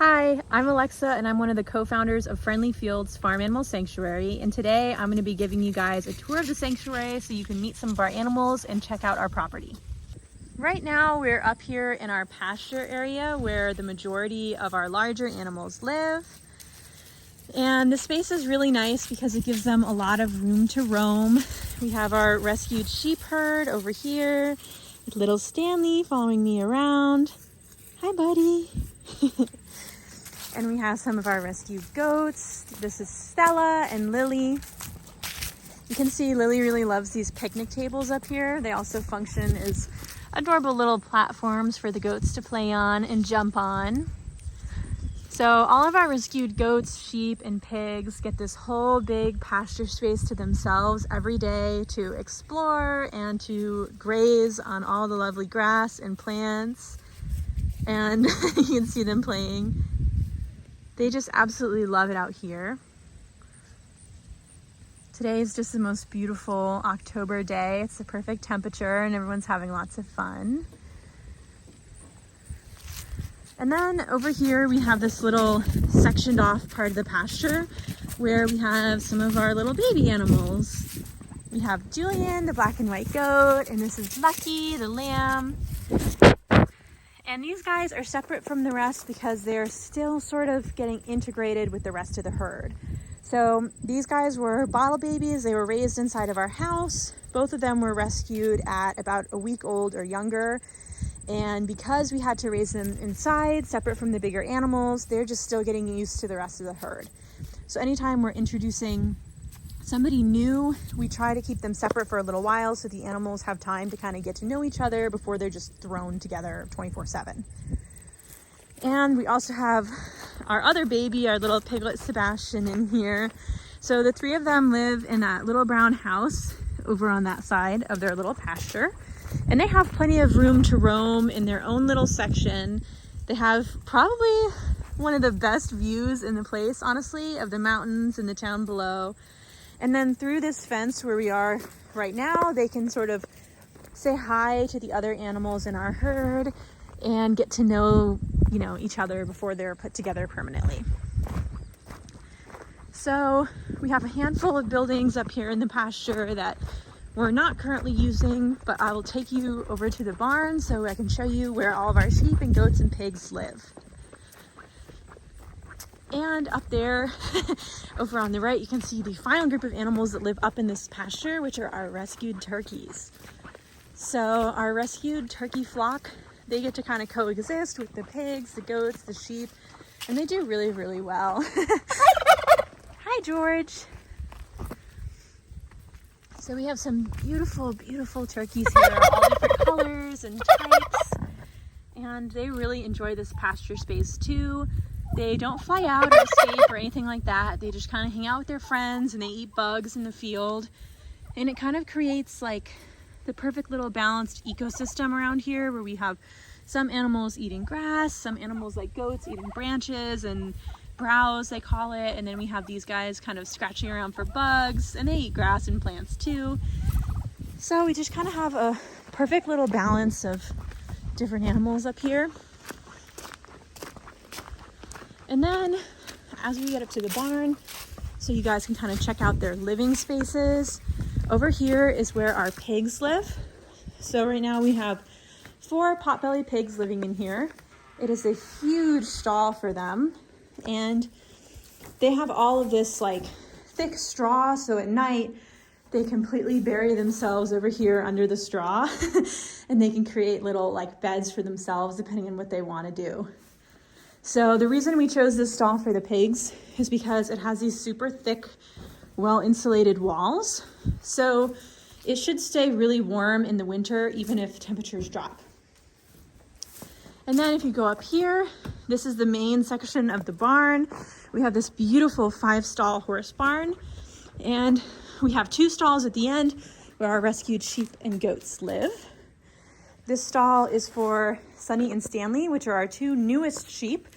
Hi, I'm Alexa and I'm one of the co-founders of Friendly Fields Farm Animal Sanctuary, and today I'm going to be giving you guys a tour of the sanctuary so you can meet some of our animals and check out our property. Right now we're up here in our pasture area where the majority of our larger animals live, and the space is really nice because it gives them a lot of room to roam. We have our rescued sheep herd over here with little Stanley following me around. Hi buddy. And we have some of our rescued goats. This is Stella and Lily. You can see Lily really loves these picnic tables up here. They also function as adorable little platforms for the goats to play on and jump on. So all of our rescued goats, sheep, and pigs get this whole big pasture space to themselves every day to explore and to graze on all the lovely grass and plants. And you can see them playing. They just absolutely love it out here. Today is just the most beautiful October day. It's the perfect temperature and everyone's having lots of fun. And then over here we have this little sectioned off part of the pasture where we have some of our little baby animals. We have Julian, the black and white goat, and this is Lucky, the lamb. And these guys are separate from the rest because they're still sort of getting integrated with the rest of the herd. So these guys were bottle babies. They were raised inside of our house. Both of them were rescued at about a week old or younger. And because we had to raise them inside, separate from the bigger animals, they're just still getting used to the rest of the herd. So anytime we're introducing somebody new, we try to keep them separate for a little while so the animals have time to kind of get to know each other before they're just thrown together 24/7. And we also have our other baby, our little piglet Sebastian, in here. So the three of them live in that little brown house over on that side of their little pasture. And they have plenty of room to roam in their own little section. They have probably one of the best views in the place, honestly, of the mountains and the town below. And then through this fence where we are right now, they can sort of say hi to the other animals in our herd and get to know, each other before they're put together permanently. So we have a handful of buildings up here in the pasture that we're not currently using, but I will take you over to the barn so I can show you where all of our sheep and goats and pigs live. And up there, over on the right, you can see the final group of animals that live up in this pasture, which are our rescued turkeys. So our rescued turkey flock, they get to kind of coexist with the pigs, the goats, the sheep, and they do really, really well. Hi, George. So we have some beautiful, beautiful turkeys here, all different colors and types, and they really enjoy this pasture space too. They don't fly out or escape or anything like that. They just kind of hang out with their friends and they eat bugs in the field. And it kind of creates like the perfect little balanced ecosystem around here where we have some animals eating grass, some animals like goats eating branches and browse, they call it. And then we have these guys kind of scratching around for bugs, and they eat grass and plants too. So we just kind of have a perfect little balance of different animals up here. And then as we get up to the barn, so you guys can kind of check out their living spaces, over here is where our pigs live. So right now we have 4 potbelly pigs living in here. It is a huge stall for them. And they have all of this like thick straw. So at night, they completely bury themselves over here under the straw and they can create little like beds for themselves depending on what they want to do. So the reason we chose this stall for the pigs is because it has these super thick, well-insulated walls. So it should stay really warm in the winter, even if temperatures drop. And then if you go up here, this is the main section of the barn. We have this beautiful 5-stall horse barn, and we have 2 stalls at the end where our rescued sheep and goats live. This stall is for Sunny and Stanley, which are our 2 newest sheep.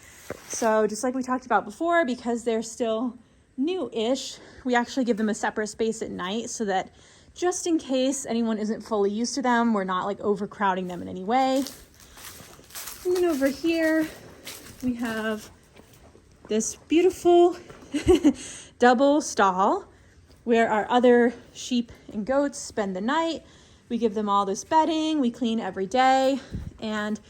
So just like we talked about before, because they're still new-ish, we actually give them a separate space at night so that just in case anyone isn't fully used to them, we're not like overcrowding them in any way. And then over here, we have this beautiful double stall where our other sheep and goats spend the night. We give them all this bedding, we clean every day, and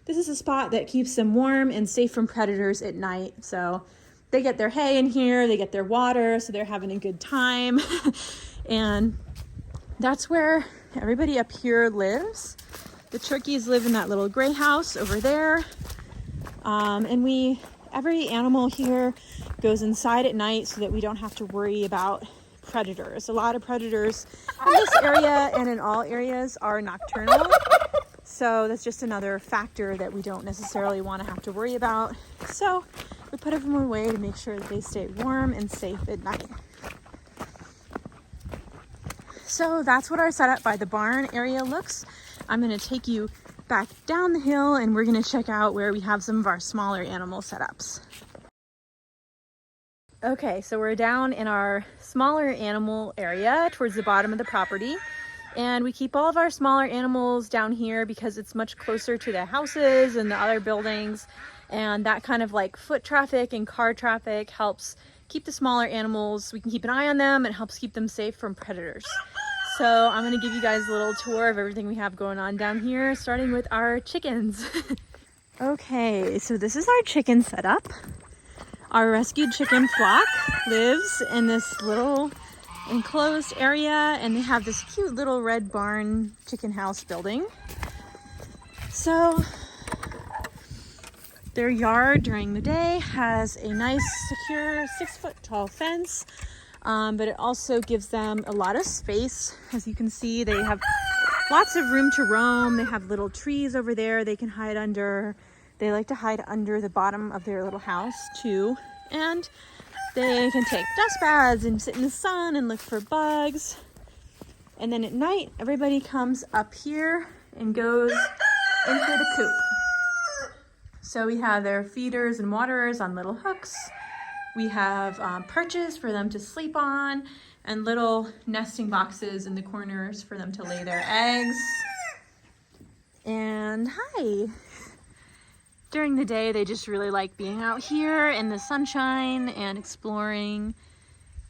this is a spot that keeps them warm and safe from predators at night. So they get their hay in here, they get their water, so they're having a good time. And that's where everybody up here lives. The turkeys live in that little gray house over there. And every animal here goes inside at night so that we don't have to worry about predators. A lot of predators in this area and in all areas are nocturnal. So that's just another factor that we don't necessarily want to have to worry about. So we put them away to make sure that they stay warm and safe at night. So that's what our setup by the barn area looks. I'm going to take you back down the hill and we're going to check out where we have some of our smaller animal setups. Okay, so we're down in our smaller animal area towards the bottom of the property. And we keep all of our smaller animals down here because it's much closer to the houses and the other buildings. And that kind of like foot traffic and car traffic helps keep the smaller animals. We can keep an eye on them. It helps keep them safe from predators. So I'm going to give you guys a little tour of everything we have going on down here, starting with our chickens. Okay, so this is our chicken setup. Our rescued chicken flock lives in this little enclosed area, and they have this cute little red barn chicken house building. So their yard during the day has a nice secure 6-foot tall fence, but it also gives them a lot of space. As you can see, they have lots of room to roam. They have little trees over there they can hide under. They like to hide under the bottom of their little house too, and they can take dust baths and sit in the sun and look for bugs. And then at night, everybody comes up here and goes into the coop. So we have their feeders and waterers on little hooks. We have perches for them to sleep on and little nesting boxes in the corners for them to lay their eggs. And hi! During the day, they just really like being out here in the sunshine and exploring.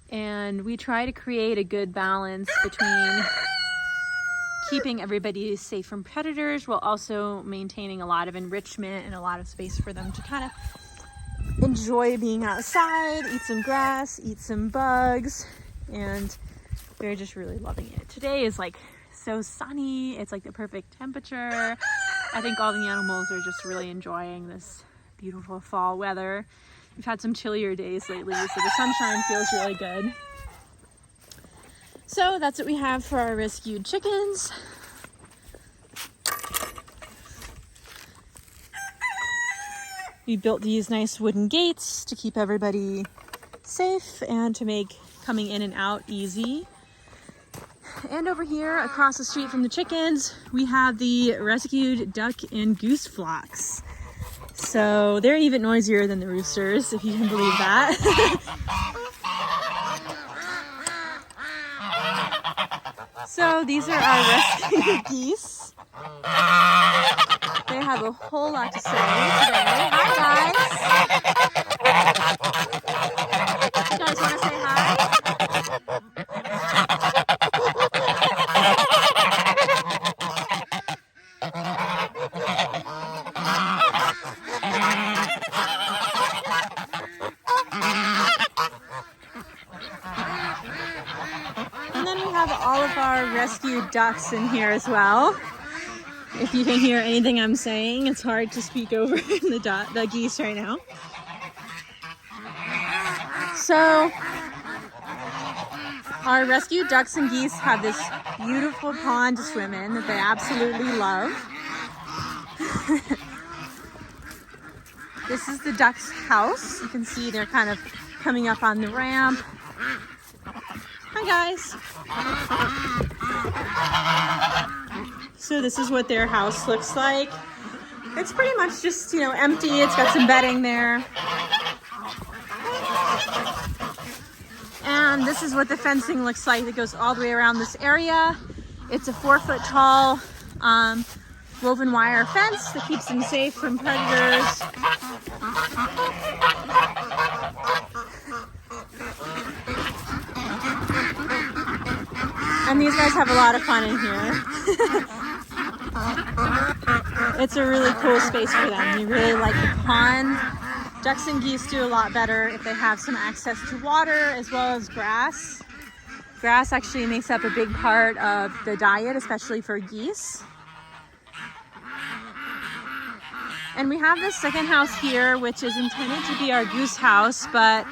And we try to create a good balance between keeping everybody safe from predators while also maintaining a lot of enrichment and a lot of space for them to kind of enjoy being outside, eat some grass, eat some bugs, and they're just really loving it. Today is like so sunny. It's like the perfect temperature. I think all the animals are just really enjoying this beautiful fall weather. We've had some chillier days lately, so the sunshine feels really good. So that's what we have for our rescued chickens. We built these nice wooden gates to keep everybody safe and to make coming in and out easy. And over here, across the street from the chickens, we have the rescued duck and goose flocks. So they're even noisier than the roosters, if you can believe that. So these are our rescued geese. They have a whole lot to say today. Hi, guys. You guys want to say hi? And then we have all of our rescued ducks in here as well. If you can hear anything I'm saying, it's hard to speak over the geese right now. So our rescued ducks and geese have this beautiful pond to swim in that they absolutely love. This is the ducks' house. You can see they're kind of coming up on the ramp. Hi, guys. So this is what their house looks like. It's pretty much just, empty. It's got some bedding there. And this is what the fencing looks like. It goes all the way around this area. It's a 4-foot tall woven wire fence that keeps them safe from predators. And these guys have a lot of fun in here. It's a really cool space for them. They really like the pond. Ducks and geese do a lot better if they have some access to water as well as grass. Grass actually makes up a big part of the diet, especially for geese. And we have this second house here, which is intended to be our goose house, but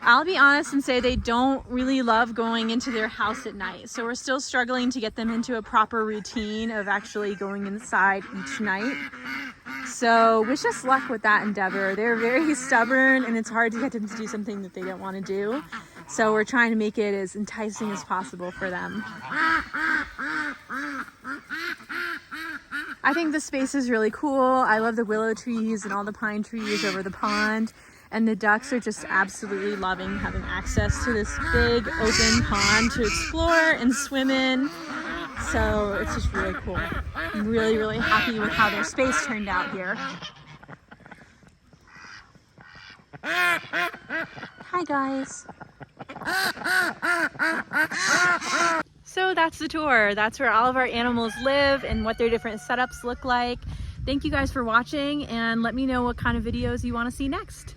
I'll be honest and say they don't really love going into their house at night. So we're still struggling to get them into a proper routine of actually going inside each night. So wish us luck with that endeavor. They're very stubborn and it's hard to get them to do something that they don't want to do. So we're trying to make it as enticing as possible for them. I think the space is really cool. I love the willow trees and all the pine trees over the pond. And the ducks are just absolutely loving having access to this big open pond to explore and swim in. So it's just really cool. I'm really, really happy with how their space turned out here. Hi guys. So that's the tour. That's where all of our animals live and what their different setups look like. Thank you guys for watching and let me know what kind of videos you want to see next.